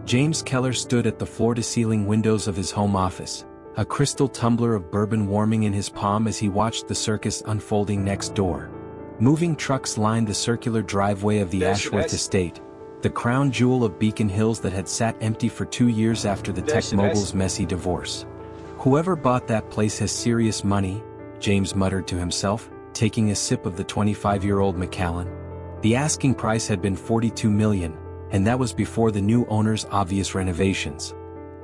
James Keller stood at the floor-to-ceiling windows of his home office, a crystal tumbler of bourbon warming in his palm as he watched the circus unfolding next door. Moving trucks lined the circular driveway of the Ashworth estate, the crown jewel of Beacon Hills that had sat empty for 2 years after the tech mogul's messy divorce. "Whoever bought that place has serious money," James muttered to himself, taking a sip of the 25-year-old Macallan. The asking price had been $42 million, and that was before the new owner's obvious renovations.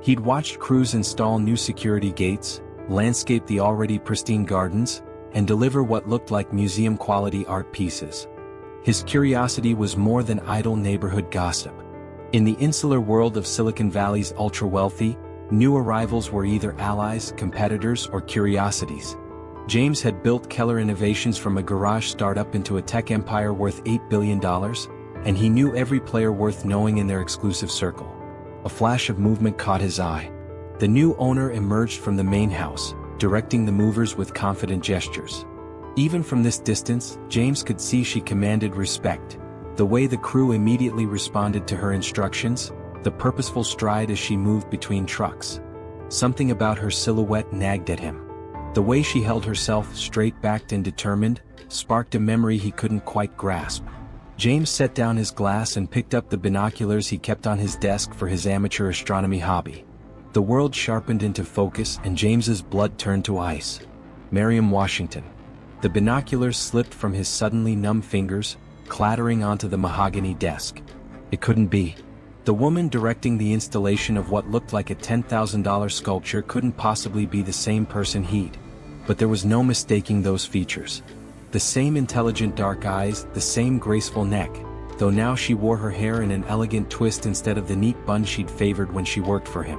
He'd watched crews install new security gates, landscape the already pristine gardens, and deliver what looked like museum-quality art pieces. His curiosity was more than idle neighborhood gossip. In the insular world of Silicon Valley's ultra-wealthy, new arrivals were either allies, competitors, or curiosities. James had built Keller Innovations from a garage startup into a tech empire worth $8 billion, and he knew every player worth knowing in their exclusive circle. A flash of movement caught his eye. The new owner emerged from the main house, directing the movers with confident gestures. Even from this distance, James could see she commanded respect. The way the crew immediately responded to her instructions, the purposeful stride as she moved between trucks. Something about her silhouette nagged at him. The way she held herself straight-backed and determined, sparked a memory he couldn't quite grasp. James set down his glass and picked up the binoculars he kept on his desk for his amateur astronomy hobby. The world sharpened into focus and James's blood turned to ice. Mariam Washington. The binoculars slipped from his suddenly numb fingers, clattering onto the mahogany desk. It couldn't be. The woman directing the installation of what looked like a $10,000 sculpture couldn't possibly be the same person he'd. But there was no mistaking those features. The same intelligent dark eyes, the same graceful neck, though now she wore her hair in an elegant twist instead of the neat bun she'd favored when she worked for him.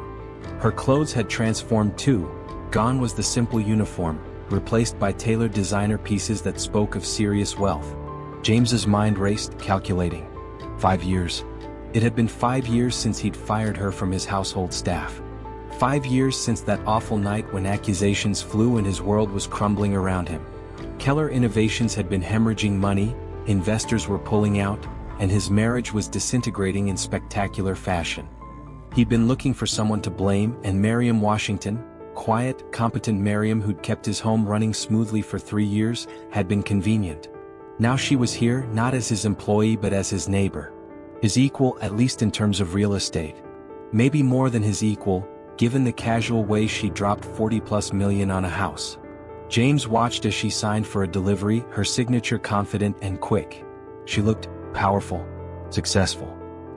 Her clothes had transformed too. Gone was the simple uniform, replaced by tailored designer pieces that spoke of serious wealth. James's mind raced, calculating. 5 years. It had been 5 years since he'd fired her from his household staff. 5 years since that awful night when accusations flew and his world was crumbling around him. Keller Innovations had been hemorrhaging money, investors were pulling out, and his marriage was disintegrating in spectacular fashion. He'd been looking for someone to blame, and Mariam Washington, quiet, competent Mariam who'd kept his home running smoothly for 3 years, had been convenient. Now she was here, not as his employee but as his neighbor. His equal, at least in terms of real estate. Maybe more than his equal, given the casual way she dropped $40+ million on a house. James watched as she signed for a delivery, her signature confident and quick. She looked powerful, successful.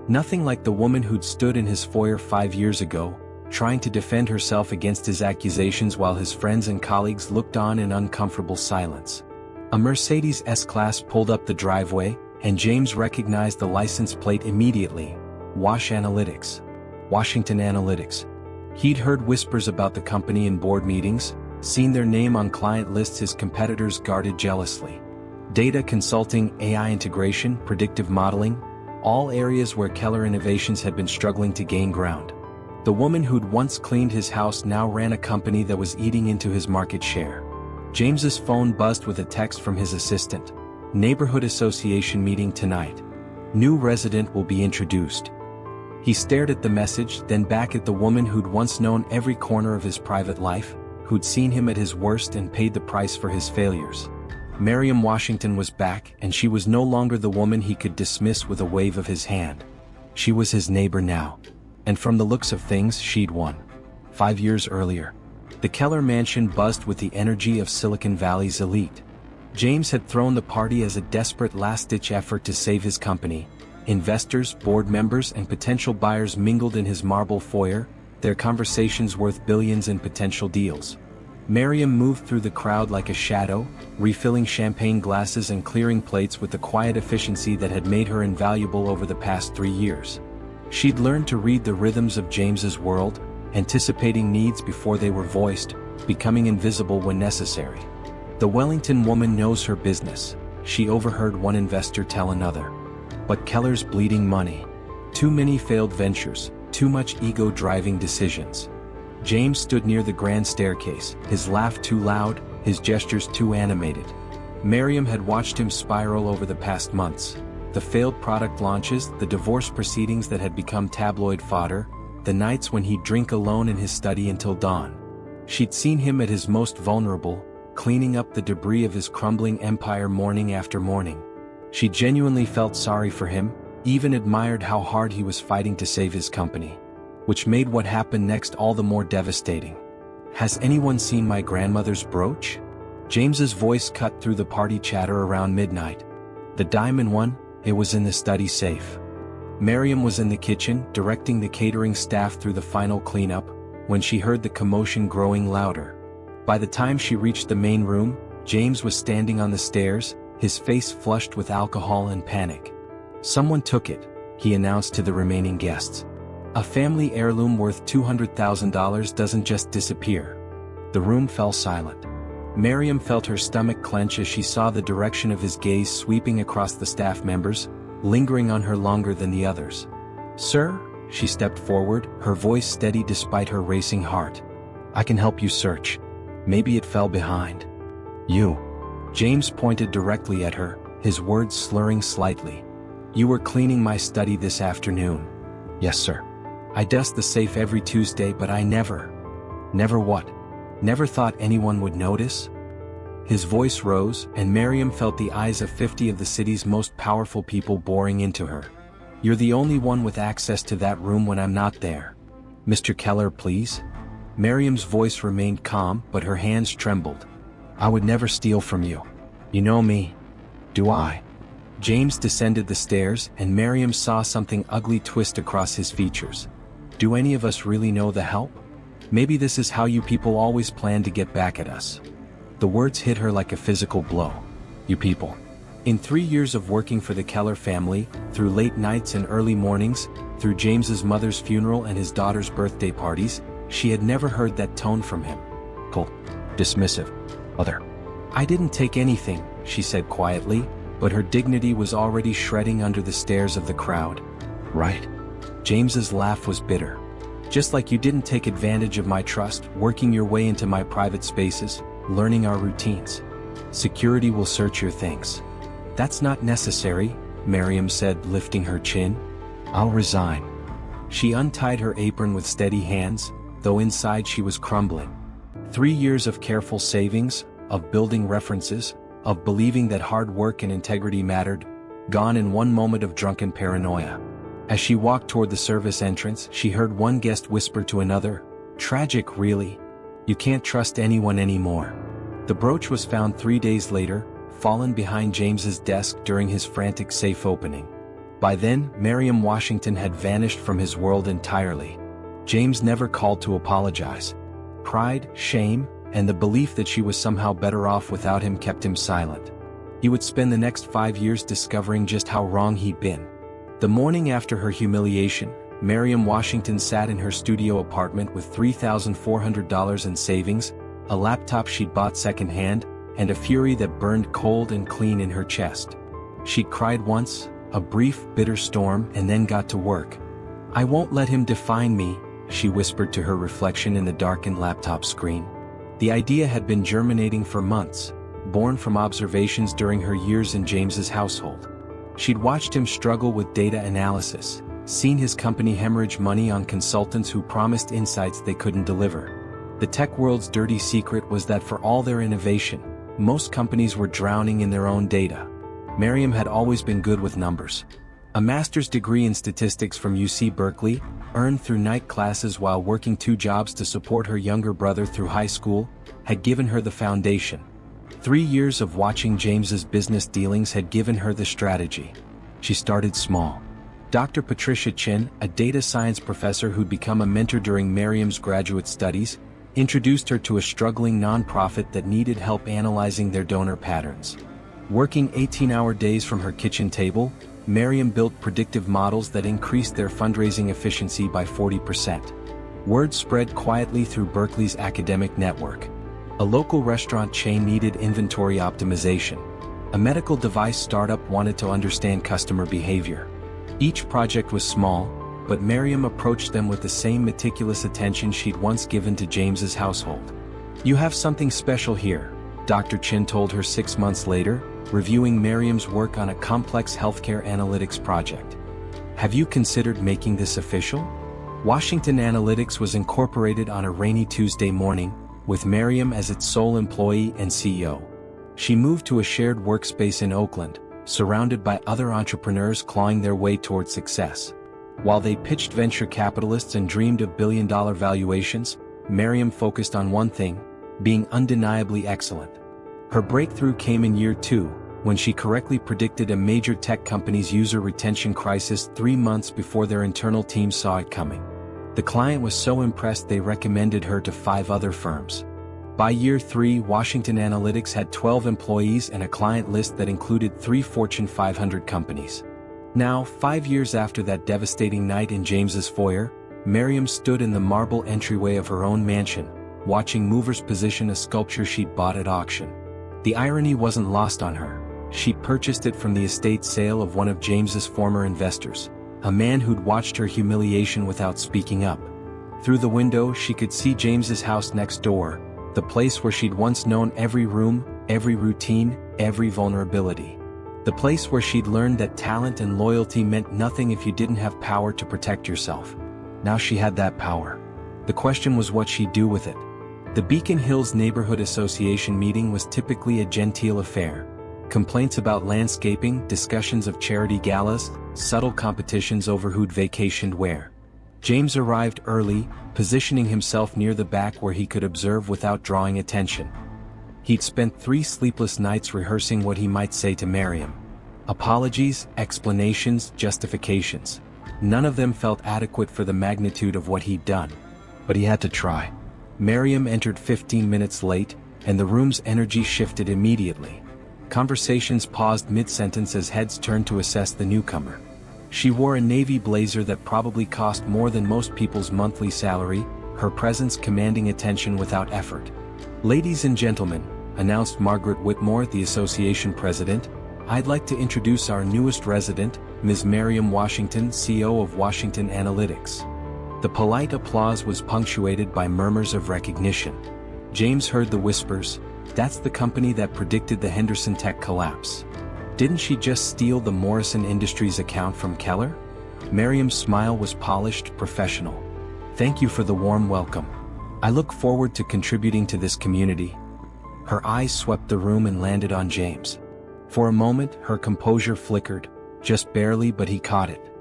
Nothing like the woman who'd stood in his foyer 5 years ago, trying to defend herself against his accusations while his friends and colleagues looked on in uncomfortable silence. A Mercedes S-Class pulled up the driveway, and James recognized the license plate immediately. Wash Analytics. Washington Analytics. He'd heard whispers about the company in board meetings, seen their name on client lists his competitors guarded jealously. Data consulting, AI integration, predictive modeling, all areas where Keller Innovations had been struggling to gain ground. The woman who'd once cleaned his house now ran a company that was eating into his market share. James's phone buzzed with a text from his assistant. Neighborhood Association meeting tonight. New resident will be introduced. He stared at the message, then back at the woman who'd once known every corner of his private life, who'd seen him at his worst and paid the price for his failures. Mariam Washington was back, and she was no longer the woman he could dismiss with a wave of his hand. She was his neighbor now. And from the looks of things, she'd won. 5 years earlier. The Keller mansion buzzed with the energy of Silicon Valley's elite. James had thrown the party as a desperate last-ditch effort to save his company. Investors, board members, and potential buyers mingled in his marble foyer, their conversations worth billions in potential deals. Mariam moved through the crowd like a shadow, refilling champagne glasses and clearing plates with the quiet efficiency that had made her invaluable over the past 3 years. She'd learned to read the rhythms of James's world, anticipating needs before they were voiced, becoming invisible when necessary. The Wellington woman knows her business, she overheard one investor tell another. But Keller's bleeding money. Too many failed ventures, too much ego-driving decisions. James stood near the grand staircase, his laugh too loud, his gestures too animated. Mariam had watched him spiral over the past months. The failed product launches, the divorce proceedings that had become tabloid fodder, the nights when he'd drink alone in his study until dawn. She'd seen him at his most vulnerable, cleaning up the debris of his crumbling empire morning after morning. She genuinely felt sorry for him, even admired how hard he was fighting to save his company. Which made what happened next all the more devastating. "Has anyone seen my grandmother's brooch?" James's voice cut through the party chatter around midnight. "The diamond one? It was in the study safe." Mariam was in the kitchen, directing the catering staff through the final cleanup, when she heard the commotion growing louder. By the time she reached the main room, James was standing on the stairs, his face flushed with alcohol and panic. "Someone took it," he announced to the remaining guests. "A family heirloom worth $200,000 doesn't just disappear." The room fell silent. Mariam felt her stomach clench as she saw the direction of his gaze sweeping across the staff members, lingering on her longer than the others. "Sir?" She stepped forward, her voice steady despite her racing heart. "I can help you search. Maybe it fell behind you." James pointed directly at her, his words slurring slightly. "You were cleaning my study this afternoon." "Yes, sir. I dust the safe every Tuesday, but I never..." "Never what?" "Never thought anyone would notice." His voice rose, and Mariam felt the eyes of 50 of the city's most powerful people boring into her. "You're the only one with access to that room when I'm not there." "Mr. Keller, please?" Mariam's voice remained calm, but her hands trembled. "I would never steal from you. You know me." "Do I?" James descended the stairs, and Mariam saw something ugly twist across his features. "Do any of us really know the help? Maybe this is how you people always plan to get back at us." The words hit her like a physical blow. "You people." In 3 years of working for the Keller family, through late nights and early mornings, through James's mother's funeral and his daughter's birthday parties, she had never heard that tone from him. Cold, dismissive, other. "I didn't take anything," she said quietly, but her dignity was already shredding under the stares of the crowd. "Right?" James's laugh was bitter. "Just like you didn't take advantage of my trust, working your way into my private spaces, learning our routines. Security will search your things." "That's not necessary," Mariam said, lifting her chin. "I'll resign." She untied her apron with steady hands, though inside she was crumbling. 3 years of careful savings, of building references, of believing that hard work and integrity mattered, gone in one moment of drunken paranoia. As she walked toward the service entrance, she heard one guest whisper to another, "Tragic, really. You can't trust anyone anymore." The brooch was found 3 days later, fallen behind James's desk during his frantic safe opening. By then, Mariam Washington had vanished from his world entirely. James never called to apologize. Pride, shame, and the belief that she was somehow better off without him kept him silent. He would spend the next 5 years discovering just how wrong he'd been. The morning after her humiliation, Mariam Washington sat in her studio apartment with $3,400 in savings, a laptop she'd bought secondhand, and a fury that burned cold and clean in her chest. She'd cried once, a brief, bitter storm, and then got to work. "I won't let him define me," she whispered to her reflection in the darkened laptop screen. The idea had been germinating for months, born from observations during her years in James's household. She'd watched him struggle with data analysis, seen his company hemorrhage money on consultants who promised insights they couldn't deliver. The tech world's dirty secret was that for all their innovation, most companies were drowning in their own data. Mariam had always been good with numbers. A master's degree in statistics from UC Berkeley, earned through night classes while working 2 jobs to support her younger brother through high school, had given her the foundation. 3 years of watching James's business dealings had given her the strategy. She started small. Dr. Patricia Chin, a data science professor who'd become a mentor during Mariam's graduate studies, introduced her to a struggling nonprofit that needed help analyzing their donor patterns. Working 18-hour days from her kitchen table, Mariam built predictive models that increased their fundraising efficiency by 40%. Word spread quietly through Berkeley's academic network. A local restaurant chain needed inventory optimization. A medical device startup wanted to understand customer behavior. Each project was small, but Mariam approached them with the same meticulous attention she'd once given to James's household. "You have something special here," Dr. Chin told her 6 months later, reviewing Mariam's work on a complex healthcare analytics project. Have you considered making this official? Washington Analytics was incorporated on a rainy Tuesday morning, with Mariam as its sole employee and CEO. She moved to a shared workspace in Oakland, surrounded by other entrepreneurs clawing their way toward success. While they pitched venture capitalists and dreamed of billion-dollar valuations, Mariam focused on one thing: being undeniably excellent. Her breakthrough came in year 2, when she correctly predicted a major tech company's user retention crisis 3 months before their internal team saw it coming. The client was so impressed they recommended her to 5 other firms. By year 3, Washington Analytics had 12 employees and a client list that included 3 Fortune 500 companies. Now, 5 years after that devastating night in James's foyer, Mariam stood in the marble entryway of her own mansion, watching movers position a sculpture she'd bought at auction. The irony wasn't lost on her. She purchased it from the estate sale of one of James's former investors, a man who'd watched her humiliation without speaking up. Through the window, she could see James's house next door, the place where she'd once known every room, every routine, every vulnerability. The place where she'd learned that talent and loyalty meant nothing if you didn't have power to protect yourself. Now she had that power. The question was what she'd do with it. The Beacon Hills Neighborhood Association meeting was typically a genteel affair. Complaints about landscaping, discussions of charity galas, subtle competitions over who'd vacationed where. James arrived early, positioning himself near the back where he could observe without drawing attention. He'd spent 3 sleepless nights rehearsing what he might say to Mariam. Apologies, explanations, justifications. None of them felt adequate for the magnitude of what he'd done. But he had to try. Mariam entered 15 minutes late, and the room's energy shifted immediately. Conversations paused mid-sentence as heads turned to assess the newcomer. She wore a navy blazer that probably cost more than most people's monthly salary, her presence commanding attention without effort. "Ladies and gentlemen," announced Margaret Whitmore, the association president, "I'd like to introduce our newest resident, Ms. Mariam Washington, CEO of Washington Analytics." The polite applause was punctuated by murmurs of recognition. James heard the whispers, "That's the company that predicted the Henderson Tech collapse. Didn't she just steal the Morrison Industries account from Keller?" Mariam's smile was polished, professional. "Thank you for the warm welcome. I look forward to contributing to this community." Her eyes swept the room and landed on James. For a moment, her composure flickered, just barely, but he caught it.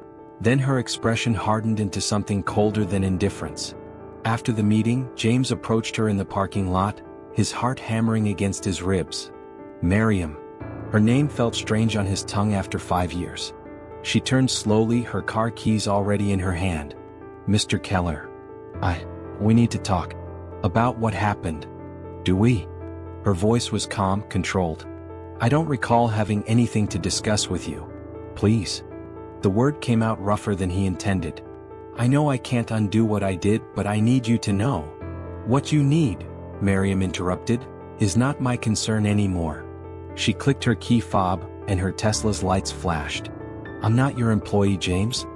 Then her expression hardened into something colder than indifference. After the meeting, James approached her in the parking lot, his heart hammering against his ribs. Mariam. Her name felt strange on his tongue after 5 years. She turned slowly, her car keys already in her hand. "Mr. Keller. We need to talk. About what happened. Do we?" Her voice was calm, controlled. "I don't recall having anything to discuss with you. Please." The word came out rougher than he intended. "I know I can't undo what I did, but I need you to know." "What you need," Mariam interrupted, "is not my concern anymore." She clicked her key fob, and her Tesla's lights flashed. "I'm not your employee, James.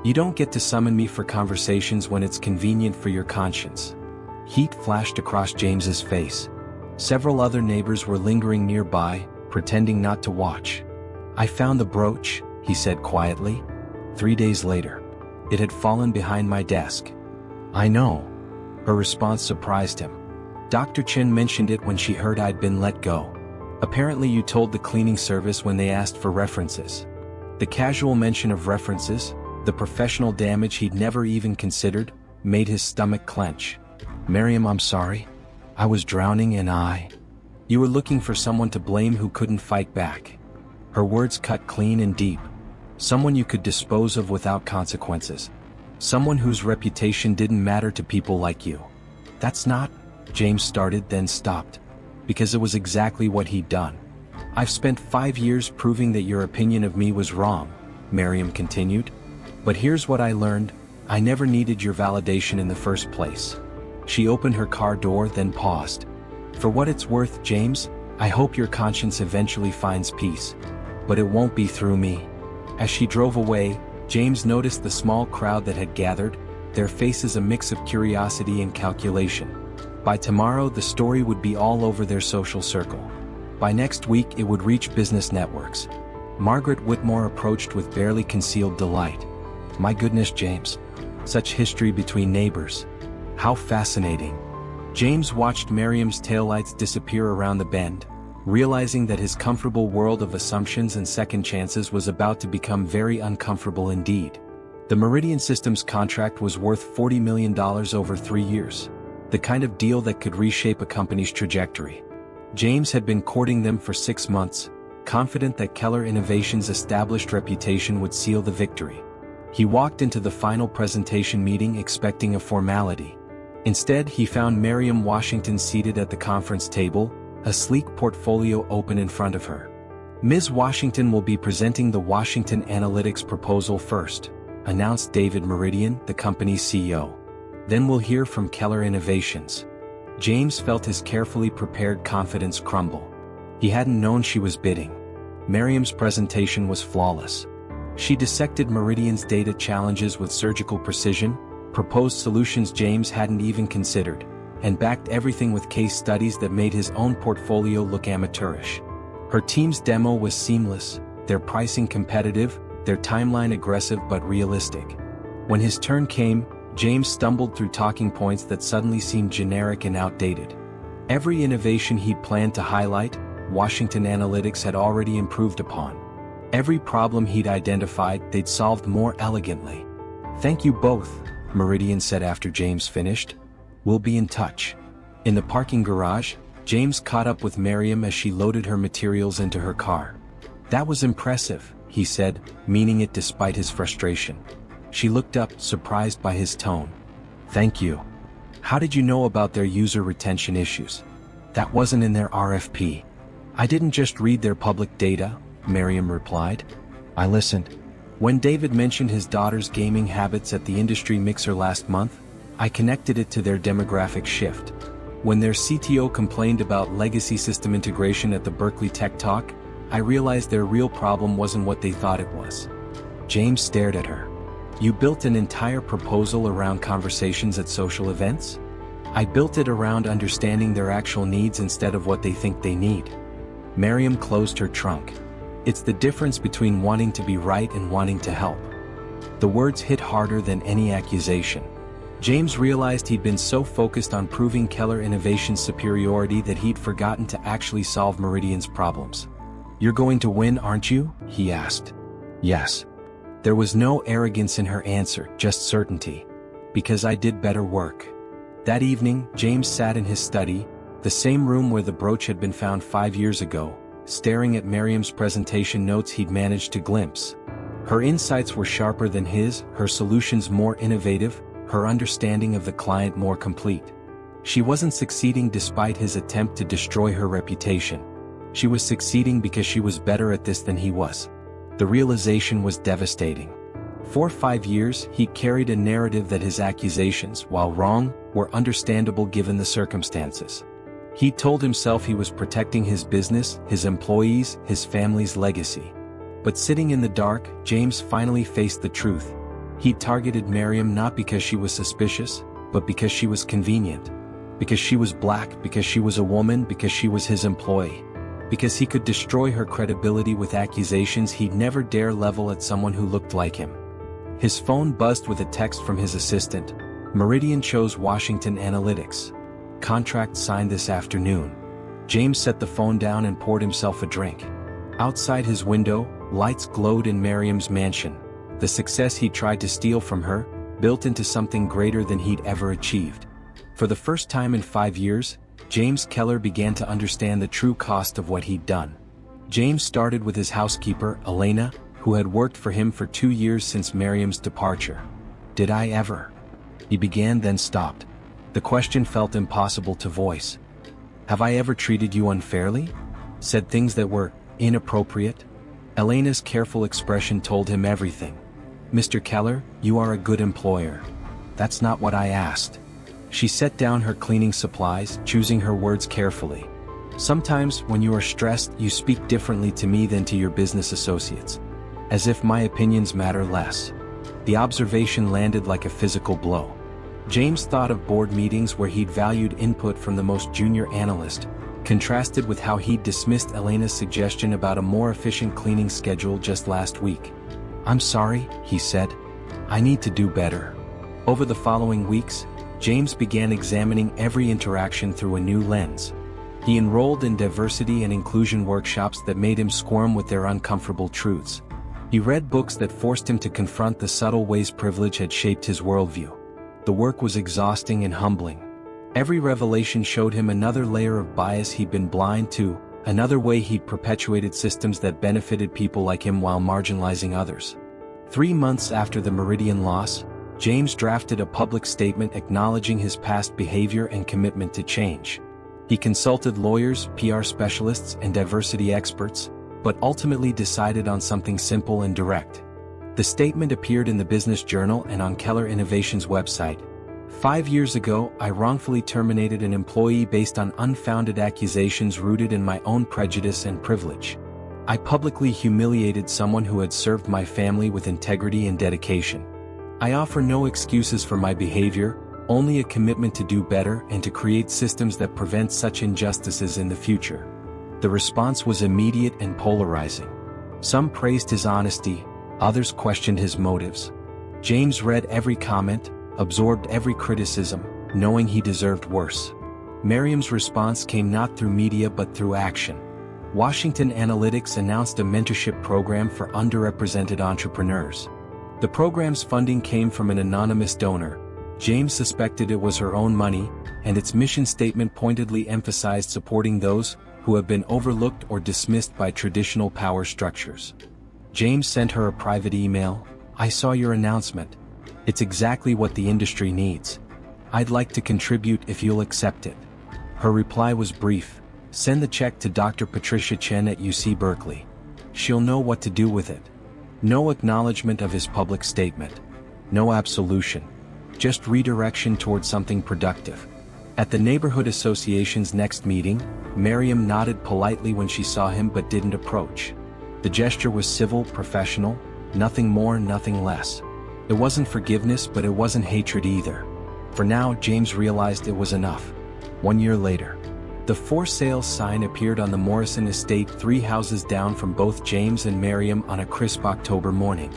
You don't get to summon me for conversations when it's convenient for your conscience." Heat flashed across James's face. Several other neighbors were lingering nearby, pretending not to watch. "I found the brooch," he said quietly. 3 days later. "It had fallen behind my desk." "I know." Her response surprised him. "Dr. Chin mentioned it when she heard I'd been let go. Apparently you told the cleaning service when they asked for references." The casual mention of references, the professional damage he'd never even considered, made his stomach clench. "Mariam, I'm sorry. I was drowning and You were looking for someone to blame who couldn't fight back." Her words cut clean and deep. "Someone you could dispose of without consequences. Someone whose reputation didn't matter to people like you." "That's not," James started, then stopped. Because it was exactly what he'd done. "I've spent 5 years proving that your opinion of me was wrong," Mariam continued. "But here's what I learned: I never needed your validation in the first place." She opened her car door, then paused. "For what it's worth, James, I hope your conscience eventually finds peace. But it won't be through me." As she drove away, James noticed the small crowd that had gathered, their faces a mix of curiosity and calculation. By tomorrow, the story would be all over their social circle. By next week, it would reach business networks. Margaret Whitmore approached with barely concealed delight. My goodness, James. Such history between neighbors. How fascinating. James watched Mariam's taillights disappear around the bend, realizing that his comfortable world of assumptions and second chances was about to become very uncomfortable indeed. The Meridian Systems contract was worth $40 million over 3 years. The kind of deal that could reshape a company's trajectory. James had been courting them for 6 months, confident that Keller Innovations' established reputation would seal the victory. He walked into the final presentation meeting expecting a formality. Instead, he found Mariam Washington seated at the conference table, a sleek portfolio open in front of her. Ms. Washington will be presenting the Washington Analytics proposal first, announced David Meridian, the company's CEO. Then we'll hear from Keller Innovations. James felt his carefully prepared confidence crumble. He hadn't known she was bidding. Mariam's presentation was flawless. She dissected Meridian's data challenges with surgical precision, proposed solutions James hadn't even considered, and backed everything with case studies that made his own portfolio look amateurish. Her team's demo was seamless, their pricing competitive, their timeline aggressive but realistic. When his turn came, James stumbled through talking points that suddenly seemed generic and outdated. Every innovation he'd planned to highlight, Washington Analytics had already improved upon. Every problem he'd identified, they'd solved more elegantly. Thank you both, Meridian said after James finished. We'll be in touch. In the parking garage, James caught up with Mariam as she loaded her materials into her car. That was impressive, he said, meaning it despite his frustration. She looked up, surprised by his tone. Thank you. How did you know about their user retention issues? That wasn't in their RFP. I didn't just read their public data, Mariam replied. I listened. When David mentioned his daughter's gaming habits at the industry mixer last month, I connected it to their demographic shift. When their CTO complained about legacy system integration at the Berkeley Tech Talk, I realized their real problem wasn't what they thought it was. James stared at her. You built an entire proposal around conversations at social events? I built it around understanding their actual needs instead of what they think they need. Mariam closed her trunk. It's the difference between wanting to be right and wanting to help. The words hit harder than any accusation. James realized he'd been so focused on proving Keller Innovations' superiority that he'd forgotten to actually solve Meridian's problems. You're going to win, aren't you? He asked. Yes. There was no arrogance in her answer, just certainty. Because I did better work. That evening, James sat in his study, the same room where the brooch had been found 5 years ago, staring at Mariam's presentation notes he'd managed to glimpse. Her insights were sharper than his, her solutions more innovative, her understanding of the client more complete. She wasn't succeeding despite his attempt to destroy her reputation. She was succeeding because she was better at this than he was. The realization was devastating. For 5 years, he carried a narrative that his accusations, while wrong, were understandable given the circumstances. He told himself he was protecting his business, his employees, his family's legacy. But sitting in the dark, James finally faced the truth. He targeted Mariam not because she was suspicious, but because she was convenient. Because she was black, because she was a woman, because she was his employee. Because he could destroy her credibility with accusations he'd never dare level at someone who looked like him. His phone buzzed with a text from his assistant. Meridian chose Washington Analytics. Contract signed this afternoon. James set the phone down and poured himself a drink. Outside his window, lights glowed in Mariam's mansion. The success he tried to steal from her, built into something greater than he'd ever achieved. For the first time in 5 years, James Keller began to understand the true cost of what he'd done. James started with his housekeeper, Elena, who had worked for him for 2 years since Mariam's departure. Did I ever? He began, then stopped. The question felt impossible to voice. Have I ever treated you unfairly? Said things that were inappropriate? Elena's careful expression told him everything. Mr. Keller, you are a good employer. That's not what I asked. She set down her cleaning supplies, choosing her words carefully. Sometimes, when you are stressed, you speak differently to me than to your business associates. As if my opinions matter less. The observation landed like a physical blow. James thought of board meetings where he'd valued input from the most junior analyst, contrasted with how he'd dismissed Elena's suggestion about a more efficient cleaning schedule just last week. "I'm sorry," he said. "I need to do better." Over the following weeks, James began examining every interaction through a new lens. He enrolled in diversity and inclusion workshops that made him squirm with their uncomfortable truths. He read books that forced him to confront the subtle ways privilege had shaped his worldview. The work was exhausting and humbling. Every revelation showed him another layer of bias he'd been blind to, another way he'd perpetuated systems that benefited people like him while marginalizing others. 3 months after the Meridian loss, James drafted a public statement acknowledging his past behavior and commitment to change. He consulted lawyers, PR specialists, and diversity experts, but ultimately decided on something simple and direct. The statement appeared in the Business Journal and on Keller Innovation's website. 5 years ago, I wrongfully terminated an employee based on unfounded accusations rooted in my own prejudice and privilege. I publicly humiliated someone who had served my family with integrity and dedication. I offer no excuses for my behavior, only a commitment to do better and to create systems that prevent such injustices in the future. The response was immediate and polarizing. Some praised his honesty, others questioned his motives. James read every comment, absorbed every criticism, knowing he deserved worse. Mariam's response came not through media but through action. Washington Analytics announced a mentorship program for underrepresented entrepreneurs. The program's funding came from an anonymous donor. James suspected it was her own money, and its mission statement pointedly emphasized supporting those who have been overlooked or dismissed by traditional power structures. James sent her a private email. "I saw your announcement. It's exactly what the industry needs. I'd like to contribute if you'll accept it." Her reply was brief. "Send the check to Dr. Patricia Chen at UC Berkeley. She'll know what to do with it." No acknowledgement of his public statement. No absolution. Just redirection toward something productive. At the Neighborhood Association's next meeting, Mariam nodded politely when she saw him but didn't approach. The gesture was civil, professional, nothing more, nothing less. It wasn't forgiveness, but it wasn't hatred either. For now, James realized it was enough. 1 year later, the for sale sign appeared on the Morrison estate 3 houses down from both James and Mariam on a crisp October morning.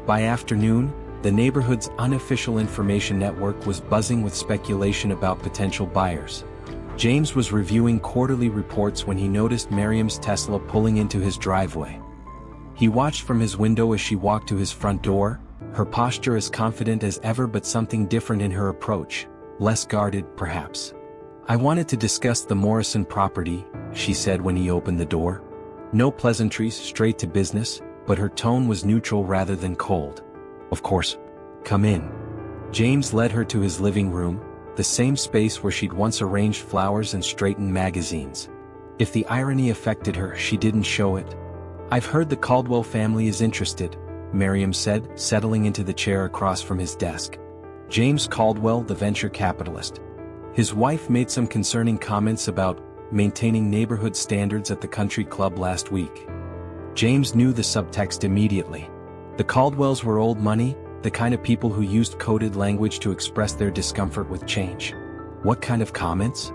By afternoon, the neighborhood's unofficial information network was buzzing with speculation about potential buyers. James was reviewing quarterly reports when he noticed Mariam's Tesla pulling into his driveway. He watched from his window as she walked to his front door, her posture as confident as ever but something different in her approach, less guarded, perhaps. "I wanted to discuss the Morrison property," she said when he opened the door. No pleasantries, straight to business, but her tone was neutral rather than cold. "Of course. Come in." James led her to his living room, the same space where she'd once arranged flowers and straightened magazines. If the irony affected her, she didn't show it. "I've heard the Caldwell family is interested," Mariam said, settling into the chair across from his desk. James Caldwell, the venture capitalist. His wife made some concerning comments about maintaining neighborhood standards at the country club last week. James knew the subtext immediately. The Caldwells were old money, the kind of people who used coded language to express their discomfort with change. What kind of comments?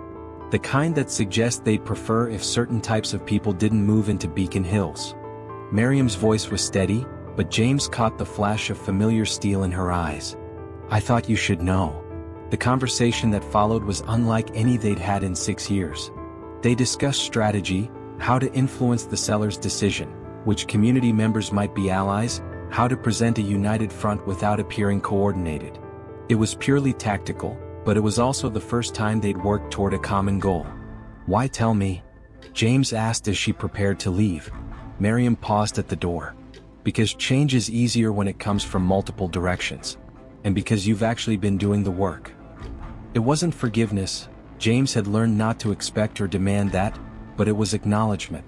The kind that suggest they'd prefer if certain types of people didn't move into Beacon Hills. Mariam's voice was steady, but James caught the flash of familiar steel in her eyes. "I thought you should know." The conversation that followed was unlike any they'd had in 6 years. They discussed strategy, how to influence the seller's decision, which community members might be allies, how to present a united front without appearing coordinated. It was purely tactical, but it was also the first time they'd worked toward a common goal. "Why tell me?" James asked as she prepared to leave. Mariam paused at the door. "Because change is easier when it comes from multiple directions. And because you've actually been doing the work." It wasn't forgiveness. James had learned not to expect or demand that, but it was acknowledgement.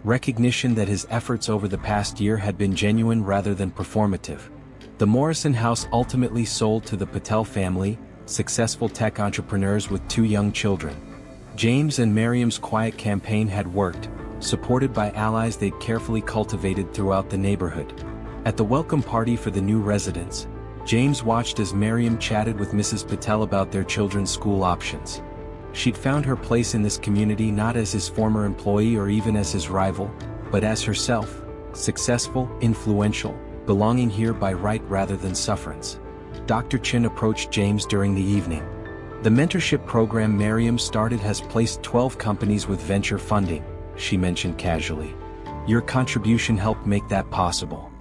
Recognition that his efforts over the past year had been genuine rather than performative. The Morrison house ultimately sold to the Patel family, successful tech entrepreneurs with 2 young children. James and Mariam's quiet campaign had worked, supported by allies they'd carefully cultivated throughout the neighborhood. At the welcome party for the new residents, James watched as Mariam chatted with Mrs. Patel about their children's school options. She'd found her place in this community not as his former employee or even as his rival, but as herself, successful, influential, belonging here by right rather than sufferance. Dr. Chin approached James during the evening. The mentorship program Mariam started has placed 12 companies with venture funding, she mentioned casually. Your contribution helped make that possible.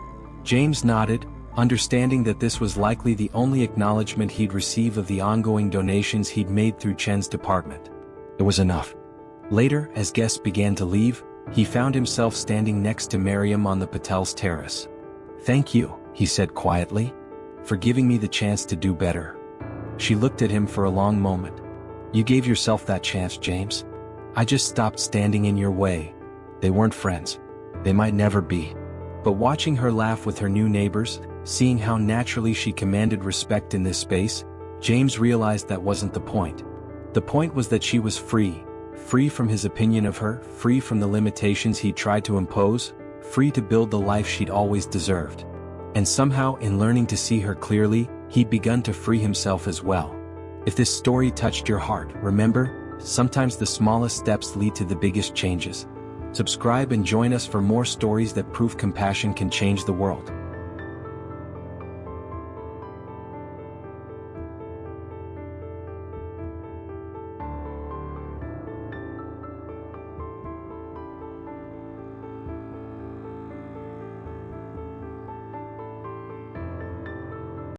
James nodded, understanding that this was likely the only acknowledgement he'd receive of the ongoing donations he'd made through Chen's department. It was enough. Later, as guests began to leave, he found himself standing next to Mariam on the Patel's terrace. "Thank you," he said quietly, "for giving me the chance to do better." She looked at him for a long moment. "You gave yourself that chance, James. I just stopped standing in your way." They weren't friends. They might never be. But watching her laugh with her new neighbors, seeing how naturally she commanded respect in this space, James realized that wasn't the point. The point was that she was free. Free from his opinion of her, free from the limitations he tried to impose, free to build the life she'd always deserved. And somehow, in learning to see her clearly, he'd begun to free himself as well. If this story touched your heart, remember, sometimes the smallest steps lead to the biggest changes. Subscribe and join us for more stories that prove compassion can change the world.